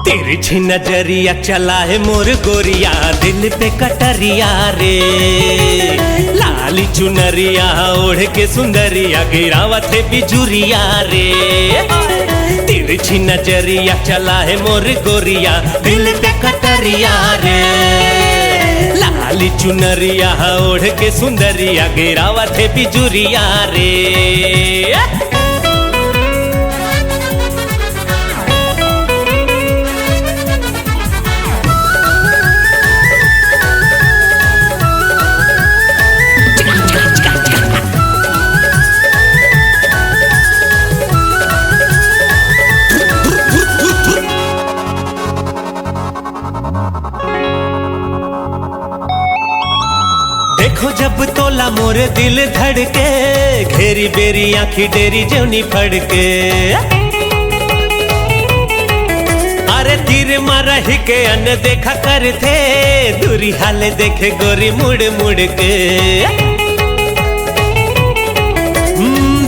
तिरछी नजरिया चला है मोर गोरिया, दिल पे कटरिया रे। लाली चुनरिया ओढ़ के सुंदरिया, गिरावत है बिजुरिया रे। तिरछी नजरिया चला है मोर गोरिया, दिल पे कटरिया रे। लाली चुनरिया ओढ़ के सुंदरिया, गिरावत है बिजुरिया रे। देखो जब तोला मोर दिल धड़के, घेरी बेरी आँखी डेरी जौनी फड़के। अरे तीर मारही के अन देखा करते, दूरी हाले देखे गोरी मुड़ मुड़ के।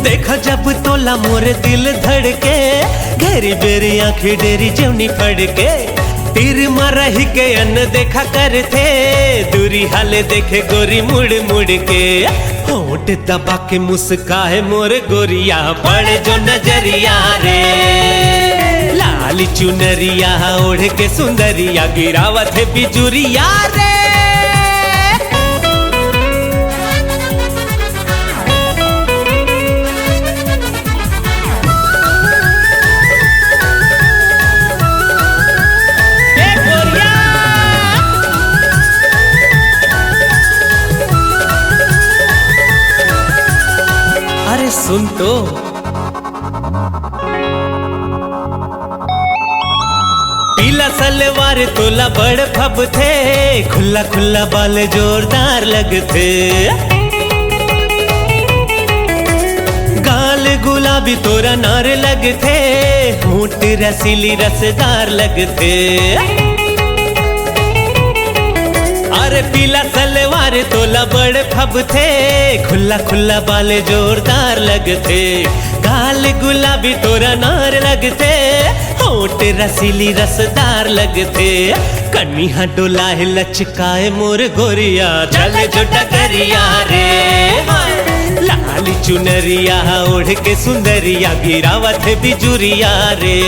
देखो जब तोला मोर दिल धड़के, घेरी बेरी आँखी डेरी जौनी फड़के। तीर मारही के अन देखा करते, दूरी हाले देखे गोरी मुड़ मुड़ के। होंठ दबा के मुस्काए मोर गोरिया, पड़े जो नजरिया रे। लाली चुनरिया ओढ़ के सुंदरिया, गिरावत है बिजुरिया रे। अरे सुन तो, पीला सलवार तोला बड़ फब थे, खुला खुला बाल जोरदार लगते। गाल गुलाबी तोरा नार लगते, होंठ रसीली रसदार लगते। अरे पीला सलवार तोला बड़ फब थे, खुला खुला बाल जोरदार लगते। गाल गुलाबी तोरा नार लगते, होंठ रसीली रसदार लगते। कन्या डोलाए लचकाए मोर गोरिया, चले जो डगरिया रे। लाली चुनरिया ओढ़ के सुंदरिया, गिरावत है बिजुरिया रे।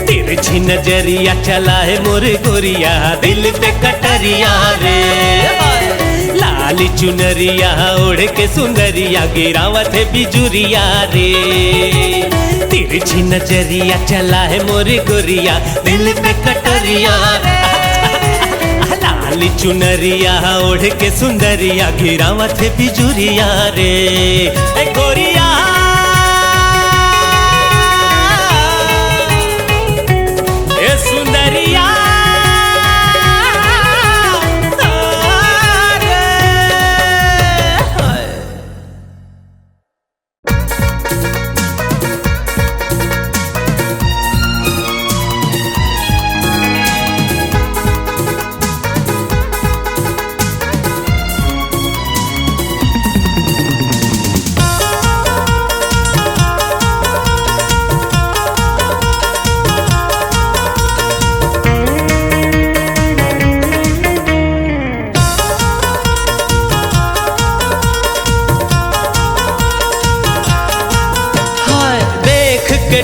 तिरछी नजरिया चला है मोर गोरिया, दिल पे कटरिया रे। लाली चुनरिया ओढ़ के सुंदरिया, गिरावत है बिजुरिया रे। तिरछी नजरिया चला है मोर गोरिया, दिल पे कटरिया रे। लाली चुनरिया ओढ़ के सुंदरिया, गिरावत है बिजुरिया रे। ए गोरिया ए सुंदरिया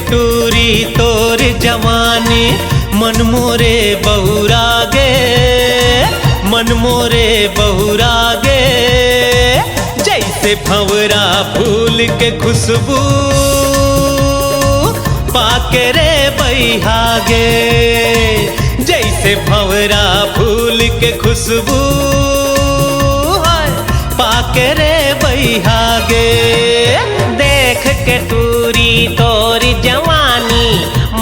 टूरी तोर जवानी, मन मोरे बहुरागे, मन मोरे बहुरागे। जैसे भंवरा फूल के खुशबू, पाके रे बैहागे। जैसे भंवरा फूल के खुशबू, पाके रे बैहागे। देख के टूरी तोरी जवानी,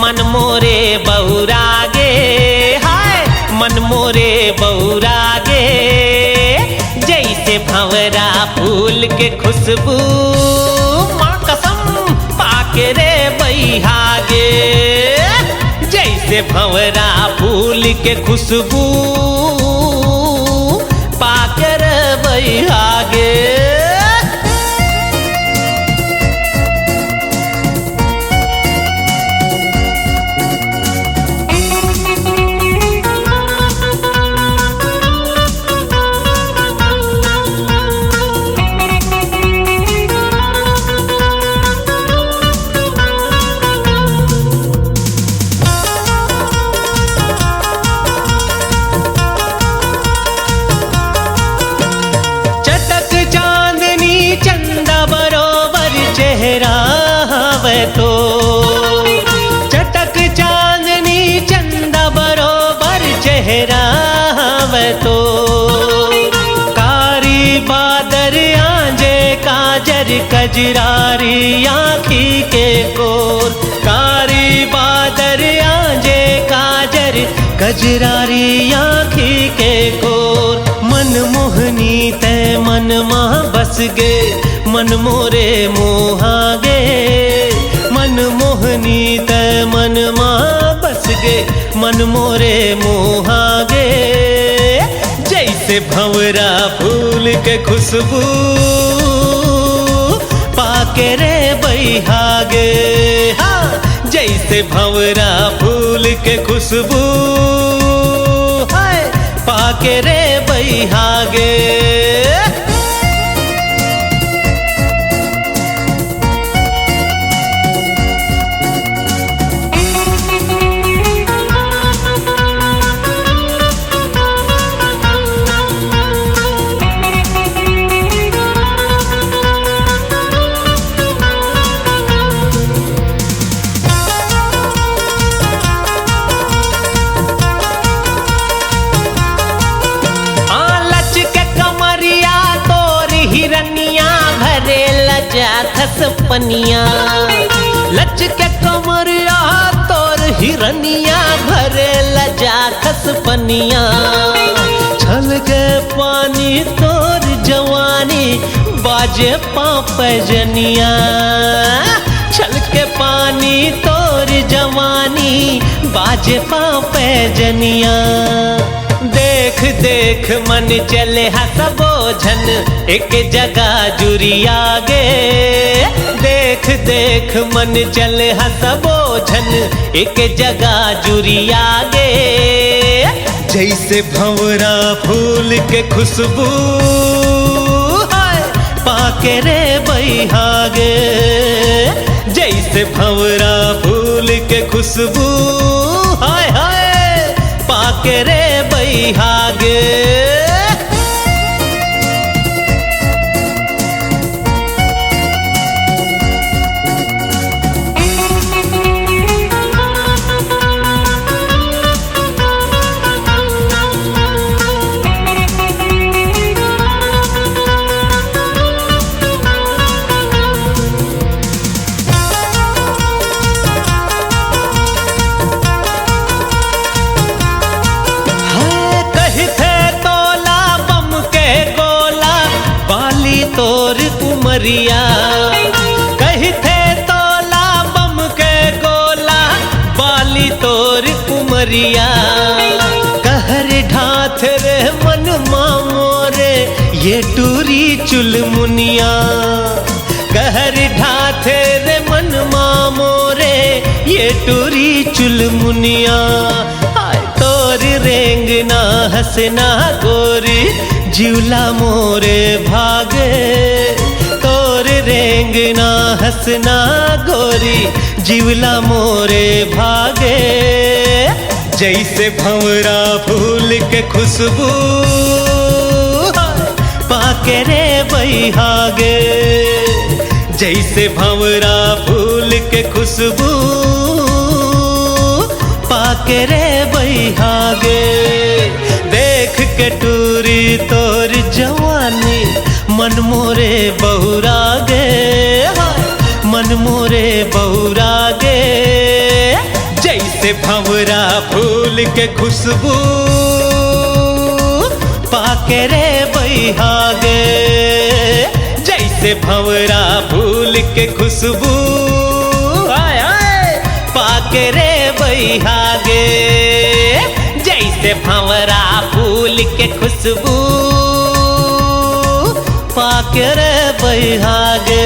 मन मोरे बहुरागे। हाय मन मोरे बहुरागे। जैसे भंवरा फूल के खुशबू, माँ कसम पाके रे बैहागे। जैसे भंवरा फूल के खुशबू, पाके रे बैहागे। तो चटक चांदनी चंदा बरोबर चेहरा वे तो कारी बादर आंजे काजर कजरारी आँखी के कोर कारी बादर आंजे काजर कजरारी आँखी के कोर मन मोहनी ते मन माँ बस गे मन मोरे मोहागे मन मोहनी ते मन माँ बस गे मन मोरे मोहागे जैसे भंवरा फूल के खुशबू पाके रे बैहागे हाँ जैसे भंवरा फूल के खुशबू हाय पाके रे बैहागे पनिया लच के कमरिया तोर हिरनिया भरे लजा खस पनिया छल के पानी तोर जवानी बाजे पाँव जनिया छल के पानी तोर जवानी बाजे पाँव जनिया देख देख मन चले हसबो झन एक जगह जुरिया गे देख देख मन चले हसबो झन एक जगह जुरिया गे जैसे भंवरा फूल के खुशबू पाके रे बैहागे जैसे भंवरा फूल के खुशबू हाय हाय पाके रे बैहागे उमरिया कही थे तोला बम के गोला बाली तोर उमरिया कहर ढाथ रे मन मोरे ये टूरी चुलमुनिया कहर ढाथ रे मन मोरे ये टूरी चुलमुनिया तोर रेंगना हंसना गोरी जिवला मोरे भागे तोर रेंगना हंसना गोरी जिवला मोरे भागे जैसे भंवरा फूल के खुशबू पाके रे बैहागे जैसे भंवरा फूल के खुशबू पाके रे बैहागे देख के टूरी तोर जवानी मन मोरे बहुरागे मन मोरे बहुरागे जैसे भंवरा फूल के खुशबू पाके रे बैहागे जैसे भंवरा फूल के खुशबू पाके रे बैहागे जैसे भंवरा फूल के खुशबू पाके रे बैहागे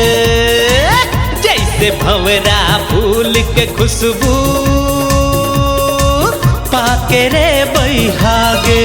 जैसे भंवरा फूल के खुशबू पाके रे बैहागे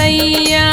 सैया।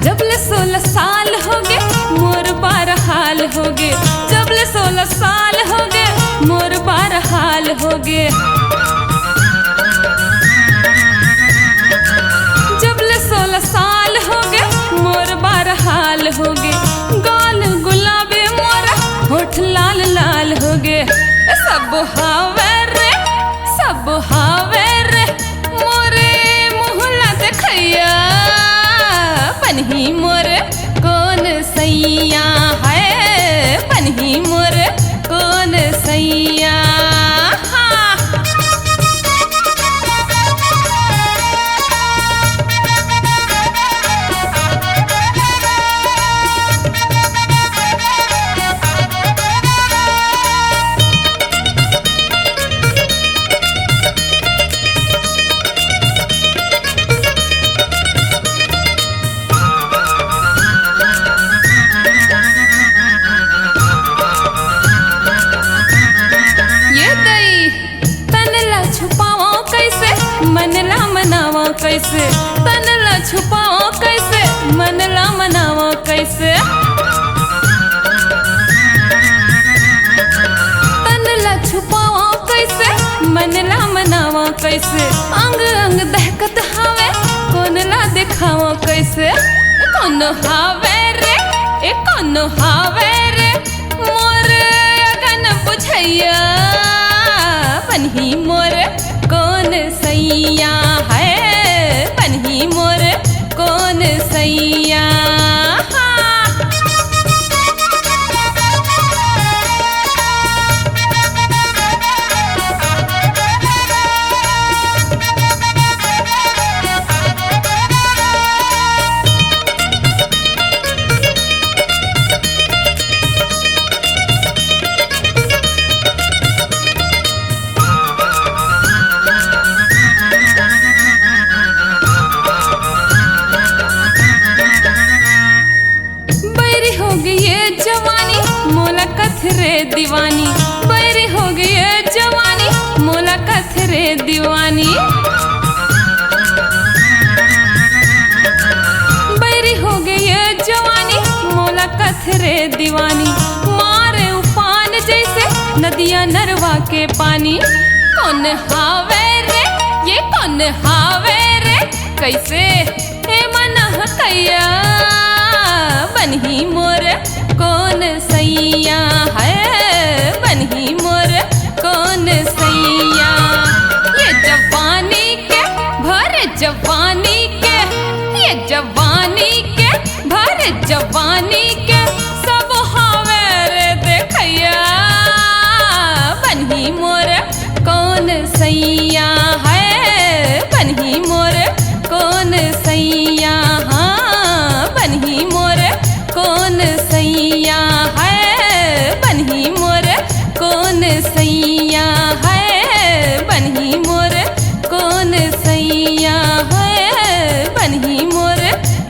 जबले 16 साल हो गए मोर 12 हाल हो गए। जबले 16 साल हो गए मोर 12 हाल हो गए। जबले 16 साल हो गए मोर 12 हाल हो गए। गाल गुलाबी मोरा होठ लाल लाल हो गए। सब हावे रे सब हावे रे मोरे मुहला देखैया। पन्ही मोर कौन सैया है पन्ही मोर कौन सैया। मनला मनावा कैसे तनला छुपाओ कैसे मनला मनावा कैसे। तनला छुपाओ कैसे मनला मनावा कैसे। अंग अंग दहकत हावे कोनला दिखावा कैसे। कौन हावे रे कौन हावे रे मोर अगन बुझैया। पन्ही मोर कौन सैया है पन्ही मोर कौन सैया। रे दीवानी बैरी हो गई है जवानी मोला कथरे दीवानी। बैरी हो गई है जवानी मोला कथरे दीवानी। मारे उफान जैसे नदियां नरवा के पानी। कौन हावे रे ये कौन हावे रे कैसे ए मन कैया। बन्ही मोर कौन सैया है बन्ही मोर कौन सैया। ये जवानी के भर जवानी के ये जवानी के भर जवानी के सब हावे रे देखैया। बन्ही मोर कौन सैया है बन्ही मोर कौन सैया। हाँ बन्ही मोर कौन सैया है बन्ही मोर कौन सैया है बन्ही मोर कौन सैया है बन्ही मोर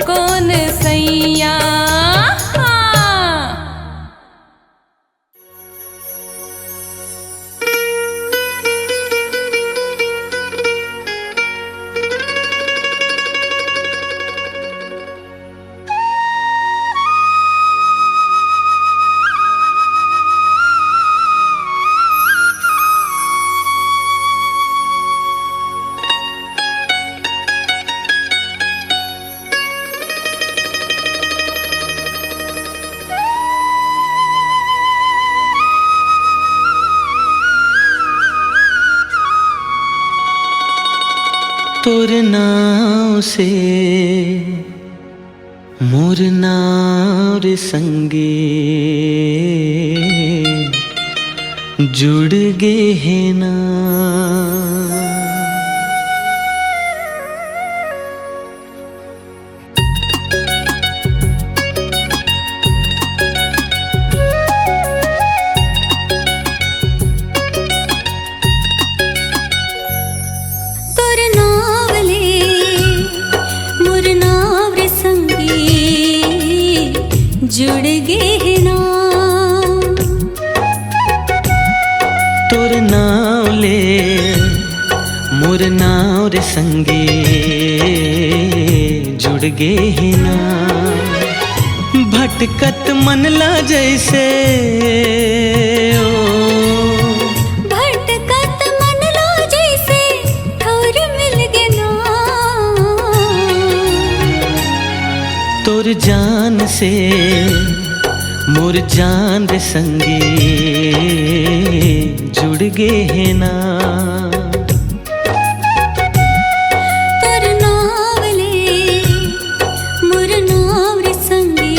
कौन सैया। तोर नाव से मोर नाव रे संगे जुड़ गे है ना। जुड़ गे ना। तोर नाव ले मोर नाव रे संगे जुड़ गे ना। भटकत मन ला जैसे ओ भटकत मन ला जैसे ठौर मिल गे ना। तोर जान से मोर जान रे संगे जुड़ गे ना। तोर नाव ले मोर नाव रे संगे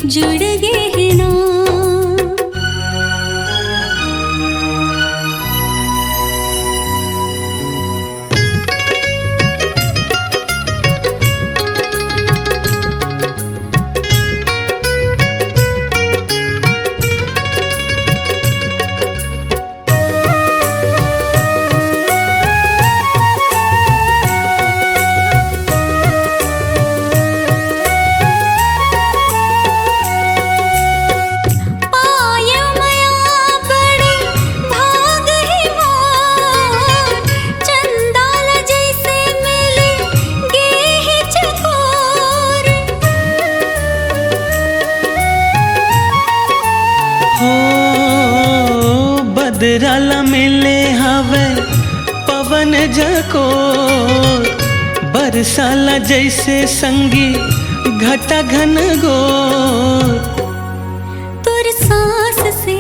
जुड़ गे ना। बदराला मिले हवे पवन जको बरसाला जैसे संगी घटा घन गो। तोर सांस से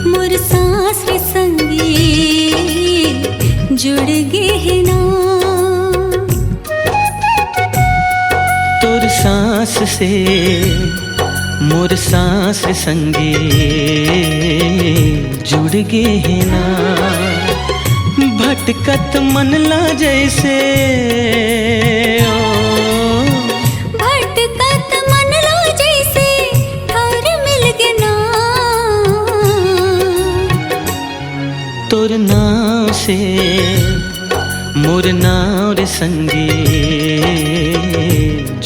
मोर सांस रे संगी जुड़ गे ना। तोर सांस से मोर सांस संगे जुड़ गे ना। भटकत मन ला जैसे ओ भटकत मन ला जैसे ठौर मिल गे ना। तोर नाव से मोर नाव रे संगे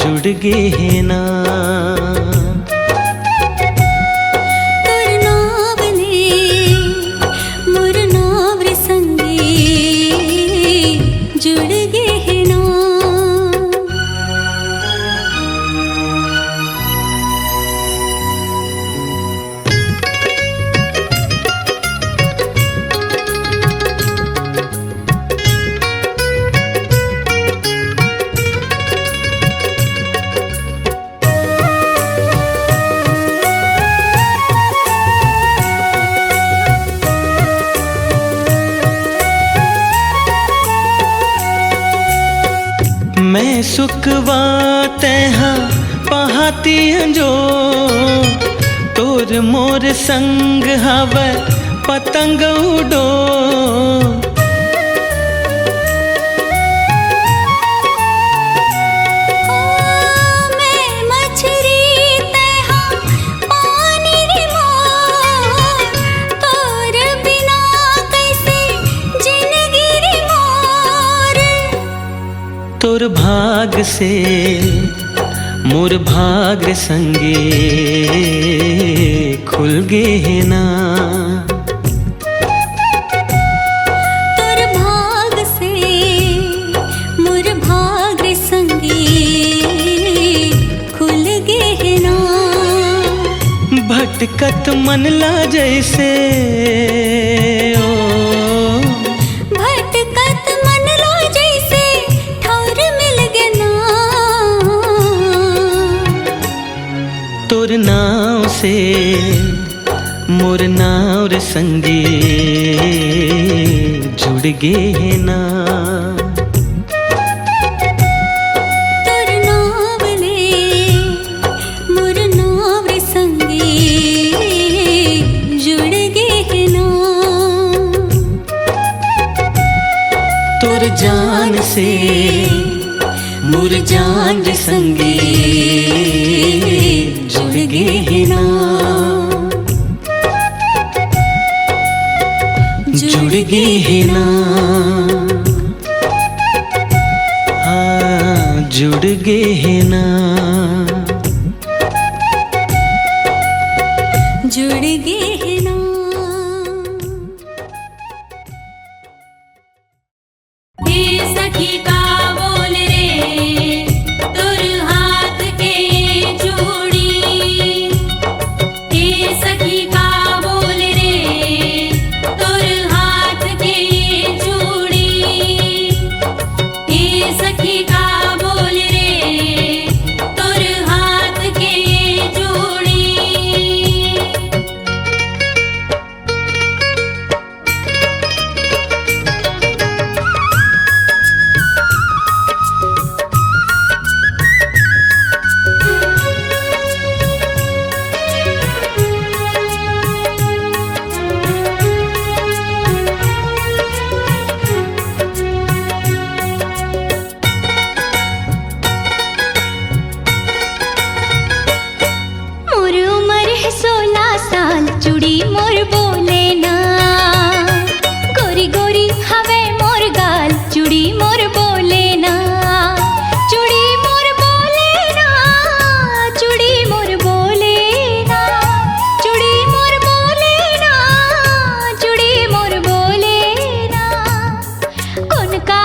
जुड़ गे ना। मैं सुखवा तेहा पहाती जो तोर मोर संग हवे पतंग उडो। मैं मछरी तेहा पानी रे मोर तोर बिना कैसे जिंदगी रे मोर। तोर भाग से मोर भाग रे संगे खुल गे ना। तोर भाग से मोर भाग रे संगे खुल गे ना। भटकत मन ला जैसे ओ भटकत मन ला जैसे ठौर मिल गे ना। तोर नाव से मोर नाव रे संगे जुड़ गे ना। तोर नाव ले मोर नाव रे संगे जुड़ गे ना। तोर जान से मोर जान रे संगे जुड़ गे ना। जुड़ गे ना। हाँ जुड़ गए हैं ना, जुड़ गए हैं ना। हे सखी का बोल रे तोर हाथ के चूड़ी, हे सखी का बोल रे तोर हाथ के चूड़ी, हे सखी का बोल रे तोर हाथ के चूड़ी। मोर उम्र है 16 साल, चूड़ी मोर बोले ना, गोरी गोरी हवे मोर गाल, चूड़ी मोर बोले ना, चूड़ी मोर बोले ना, चूड़ी मोर बोले ना, चूड़ी मोर बोले ना, चूड़ी मोर बोले ना। कौन का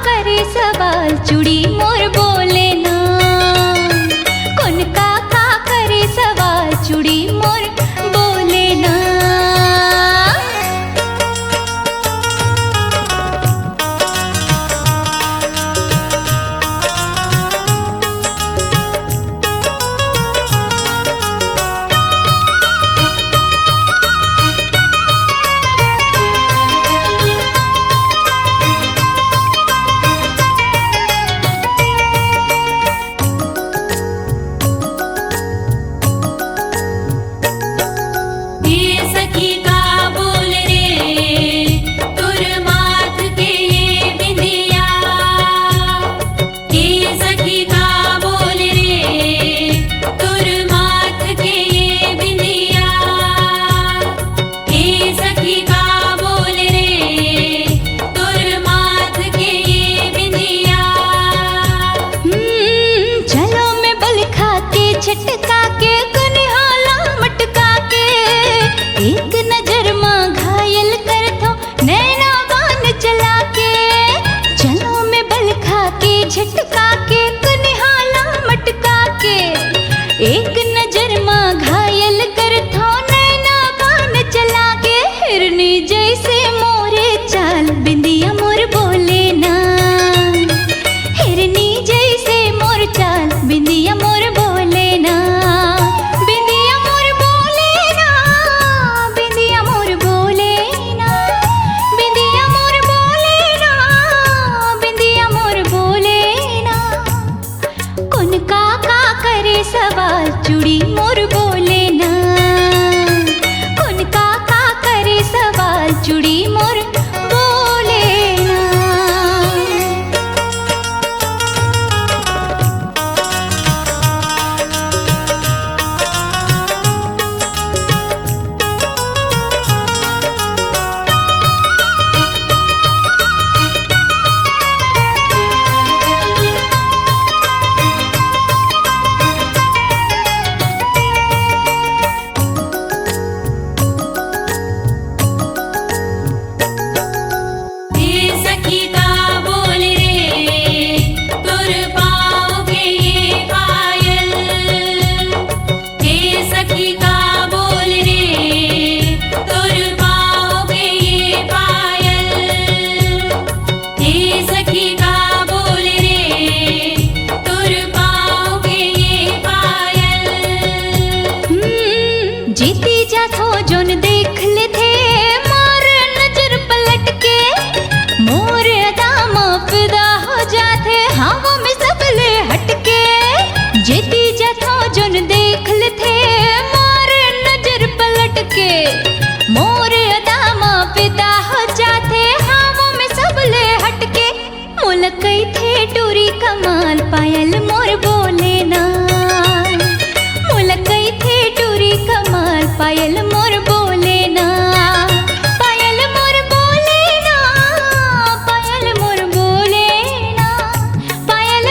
करे सवाल, चूड़ी मोर बोले ना, कौन का करे सवाल, चूड़ी मोर बोले ना। हे सखी का बोल रे तोर माथ के ये बिंदिया, हे सखी का बोल रे तोर माथ के ये बिंदिया, हे सखी का बोल रे तोर माथ के ये बिंदिया। चलो मैं बल खा के झटका के कनिहाला मटका के, एक नजर मां घायल कर थो नैना बान चला के। चलो मैं बल खा के झटका के कनिहाला मटका के, एक नजर मां घायल कर थो नैना बान चला के। हिरनी जैसे मोरे चाल, बिंदिया मोर बोले ना, हिरनी जैसे मोर चाल, बिंदिया मोर बोले ना, बिंदिया मोर बोले ना, बिंदिया मोर बोले ना, बिंदिया मोर बोले ना, बिंदिया मोर बोले ना। कौन का करे सवाल, चूड़ी मोर बोले ना, कौन का करे सवाल, चूड़ी मोर बोले ना।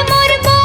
मोर बोले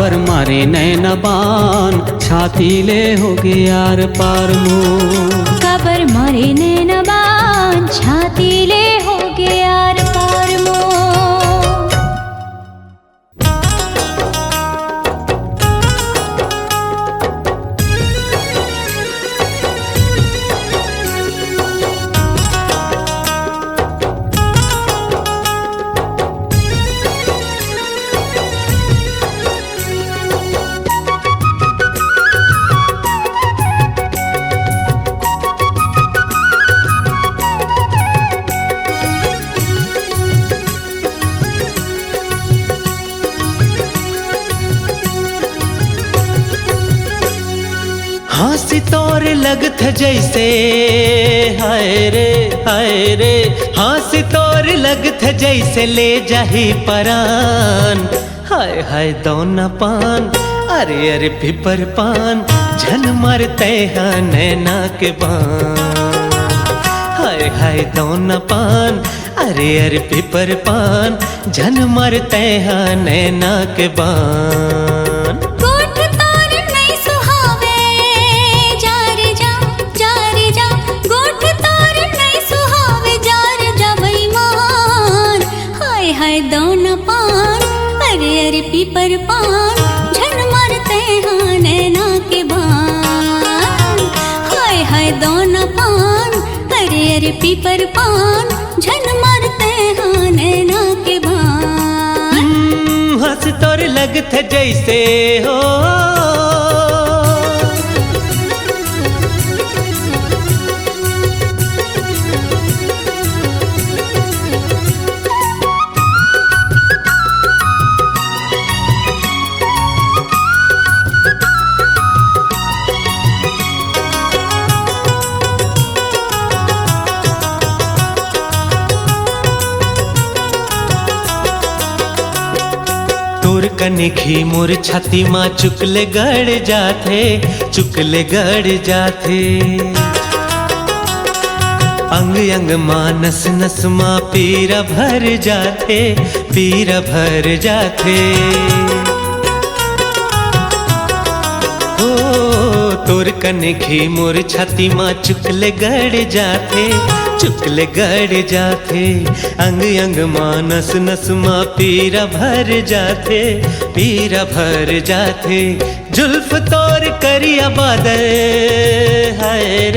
काबर मारे नैना बान छाती ले होगे यार पार मोर काबर मारे नैना बान छाती ले होगे यार पार मोर हंसी तोर लगत जैसे हाय रे हंसी तोर लगत जैसे ले जाही परान हाय हाय दोना पान अरे अरे पिपर पान झन मरते हैं नैना के बान हाय हाय दोना पान अरे अरे पिपर पान झन मरते हैं नैना के बान दोना पान अरे अरे पीपर पान झन मारते हैं नैना के बान हाय हाय दोना पान अरे अरे पीपर पान झन मारते हैं नैना के बान हंस तोर लगत जैसे हो तोर कनिखी मोर छाती माँ चुकले गड़ जाथे अंग अंग माँ नस नस माँ पीरा भर जाथे ओ तोर कनिखी मोर छाती माँ चुकले गड़ जाथे अंग अंग माँ नस नस माँ पीरा भर जाथे जुल्फ तोर करिया बादल हाय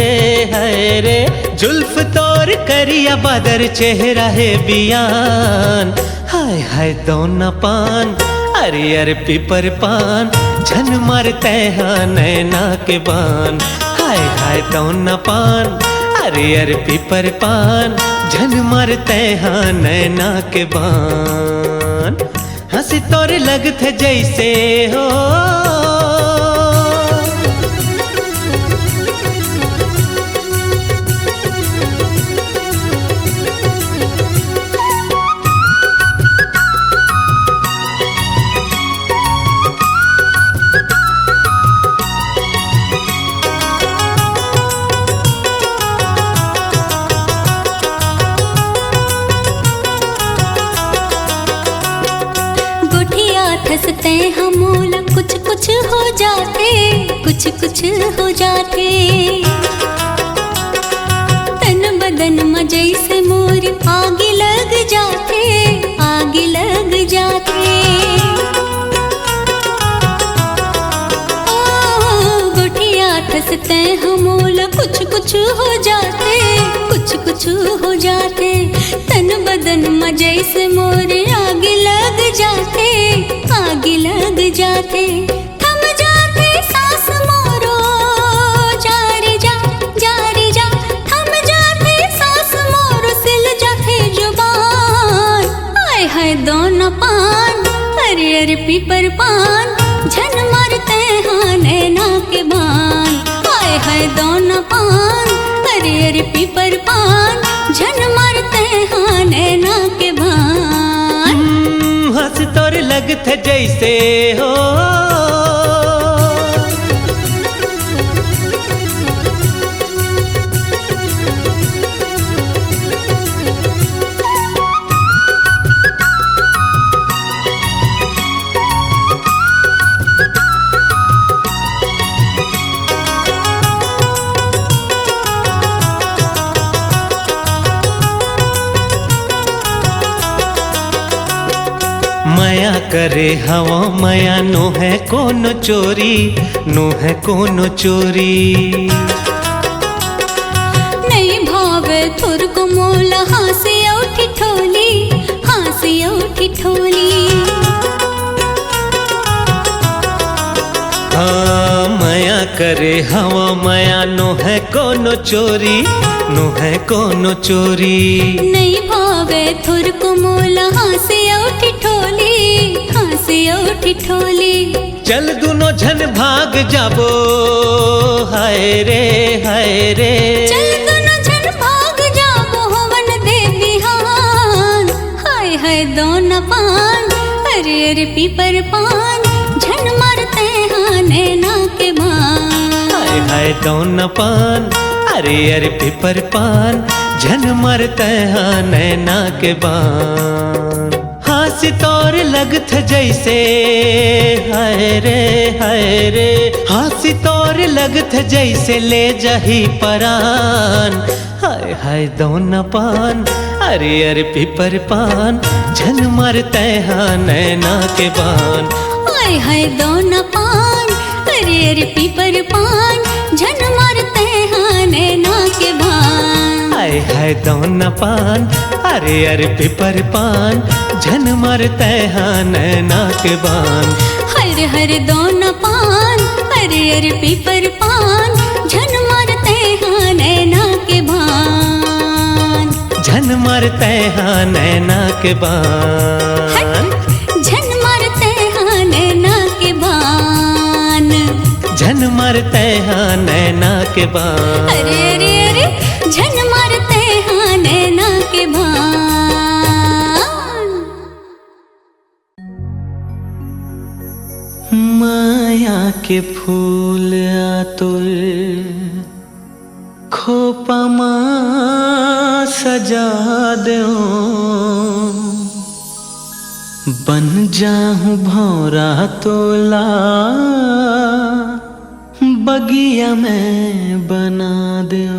रे जुल्फ तोर करिया बादल चेहरा है बियान हाय हाय दोना पान अरे अरे पीपर पान झन मारते हैं नैना के बान हाय हाय दोना पान अरे अरे पीपर पान झन मारते हैं नैना के बान हंसी तोर लगत जैसे हो हंसते हम मोला कुछ कुछ हो जाते तन बदन में जैसे मोर आग लग जाते ओ गोठिया हंसते हम मोला कुछ कुछ हो जाते तन बदन में जैसे मोर आग लग जाते थम जाते सांस मोरो जारी जा थम जाते सांस मोरो सिल जाते जुबान आय हाय दोना पान अरे अरे पीपर पान झन मारते हैं नैना के बान आय हाय दोना पान अरे अरे पीपर पान झन मारते हैं नैना के बान हंस तोर लगत जैसे हो माया करे हवा माया नो है कोनो चोरी, नो है कोनो चोरी। नहीं भावे थोर को मोला हासे उठी ठोली, हासे उठी ठोली। हाँ माया करे हवा माया नो है कोनो चोरी, नो है कोनो चोरी। नहीं भावे थोर को मोला हासे उठी ठोली, हासे उठी ठोली। चल दोनों झन भाग जाबो, हाय रे हाय रे। चल दोनों झन भाग जाबो हवन देवी हान, हाय हाय दोना पान, अरे अरे पीपर पान, झन मारते हाँ नैना के बान। हाय हाय दोना पान, अरे अरे पीपर पान, झन मारते हाँ नैना के बान। हाथ तोर लगत जैसे, हाय रे हाय रे। हाथ तोर लगत जैसे ले जाही परान, हाय हाय दोना पान, अरे अरे पीपर पान, झन मारते हाँ नैना के बान। हाय हाय दोना पान, अरे अरे पीपर पान, झन मारते हाँ नैना के बान। हाय हाय दोना पान, अरे अरे पीपर पान, झन मारते हाँ नैना के बान। हर हर दोना पान, अरे अरे पीपर पान, झन मारते हाँ नैना के बान। झन मारते हाँ नैना के बान। झन मारते हाँ नैना के बान। झन मारते हाँ नैना के बान। अरे अरे अरे झन मारते हाँ नैना के बान। माया के फूल आतुर खोपा माँ सजा दो, बन जाऊं भौरा तोला बगिया में बना दो।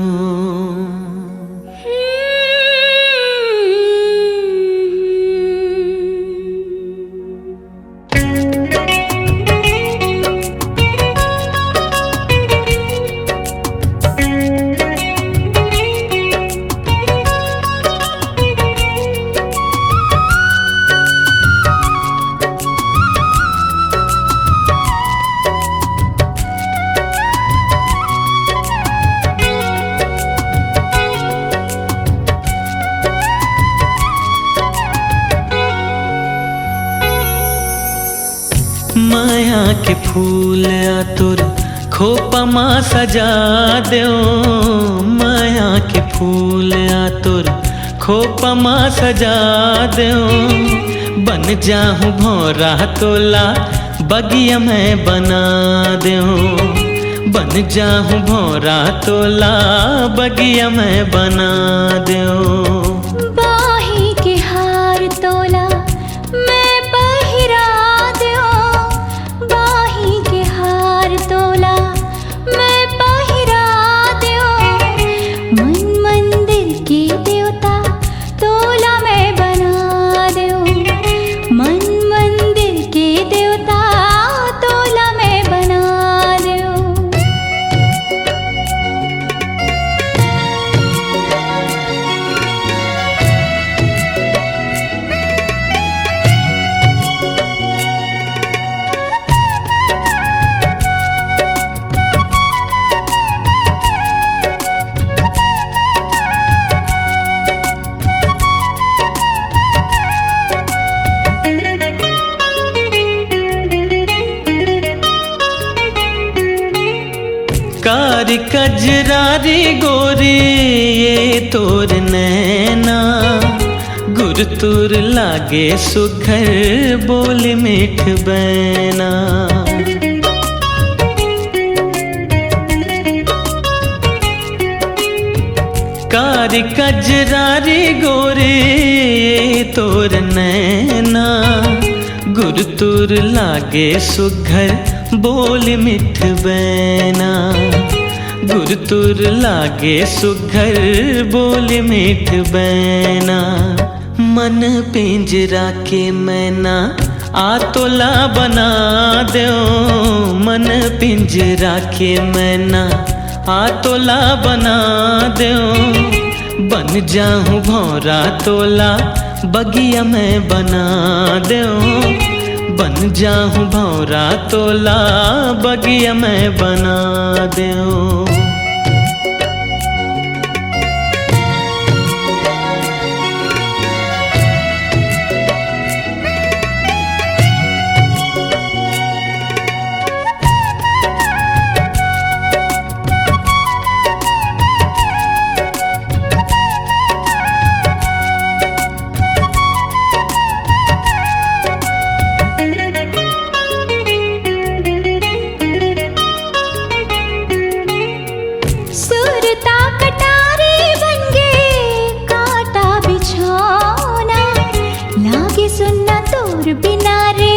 माया के फूल आतुर खोपा माँ सजा दो, माया के फूल आतुर खोपा माँ सजा दो, बन जाऊं भौरा तोला बगिया में बना दो, बन जाऊं भौरा तोला बगिया में बना दो। बाही के हार तोला मैं पहिरा दो, बाही के हार तोला मैं पहिरा दो। मन मंदिर के देवता तोला मैं बना दो, मन मंदिर के देवता तोला मैं बना दो। कारी कजरारी गोरी ये तोर नैना, गुरतुर लागे सुघर बोल मीठ बैना। कारी कजरारी गोरी ये तोर नैना, गुरतुर लागे सुघर बोल मिठ बैना, गुरतुर लागे सुघर बोल मिठ बैना। मन पिंजरा के मैना आ तोला बना दो मन पिंजरा के मैना, आ तोला बना दो बन जाऊं भौरा तोला बगिया में बना दो, बन जाऊं भौरा तोला बगिया में बना दो। सुरता कटारे बनगे काटा बिछौना, लागे सुनना तोर बिना रे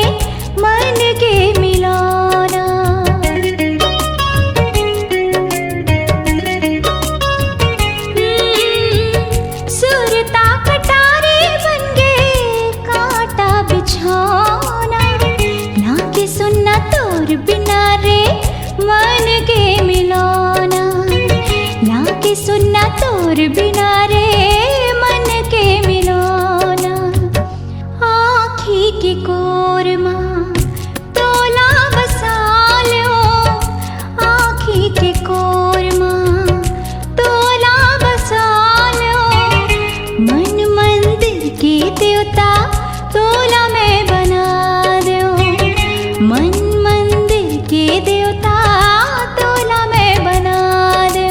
मन के मिलाना। सुरता कटारे बनगे काटा बिछौना, लागे सुनना तोर बिना रे मन के मिलाना, लागे सुनना तोर बिना रे मन के मिलाना। आँखी के कोरमा तोला बसा लो, आँखी के कोरमा तोला बसा लो, मन मंदिर के देवता तोला मैं बना दो, मन मंदिर के देवता तोला मैं बना दो।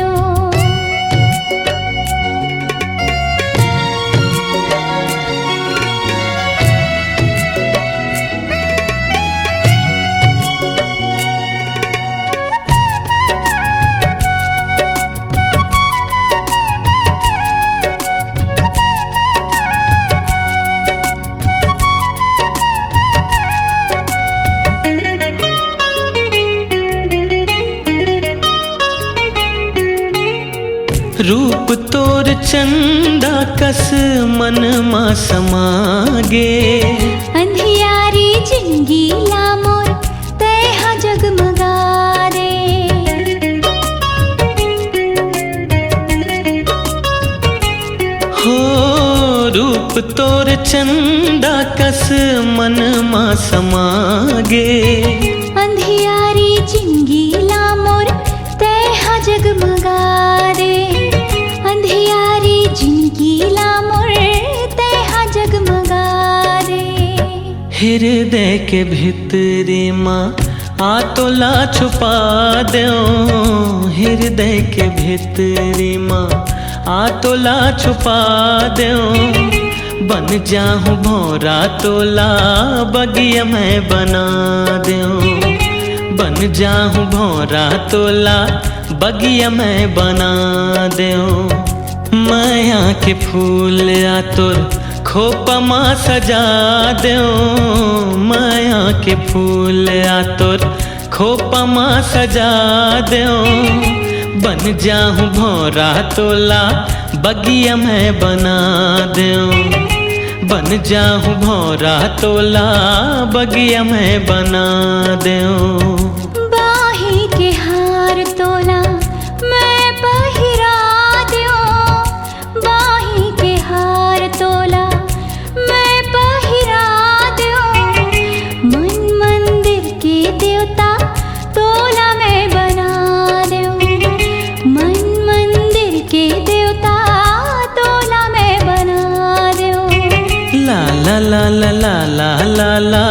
रूप तोर चंदा कस मन मा समागे, अंधियारी जिंदगी लामोर तैहा जगमगा रे। हो रूप तोर चंदा कस मन मा समागे, अंधियारी जिंदगी लामोर तैहा जगमगा रे, अंधियारी जिंदगी लामोर तैहा जगमगा रे। हृदय के भीतरी माँ आ तोला छुपा दो, हृदय के भीतरी माँ आ तोला छुपा दो, बन जाऊं भौरा तोला बगिया में बना दो, बन जाऊं भौरा तोला बगिया में बना दो। माया के फूल आ तोर खोपा माँ सजा दो, माया के फूल आ तोर खोपा माँ सजा दो, बन जाऊं भौरा तोला बगिया में बना दो, बन जाऊं भौरा तोला बगिया में बना दो। बाही के हार तोला मैं पहिरा दो, बाही के हार तोला मैं पहिरा दो, मन मंदिर के देवता तोला मैं बना दो, मन मंदिर के देवता तोला मैं बना दो। ला ला ला ला ला ला ला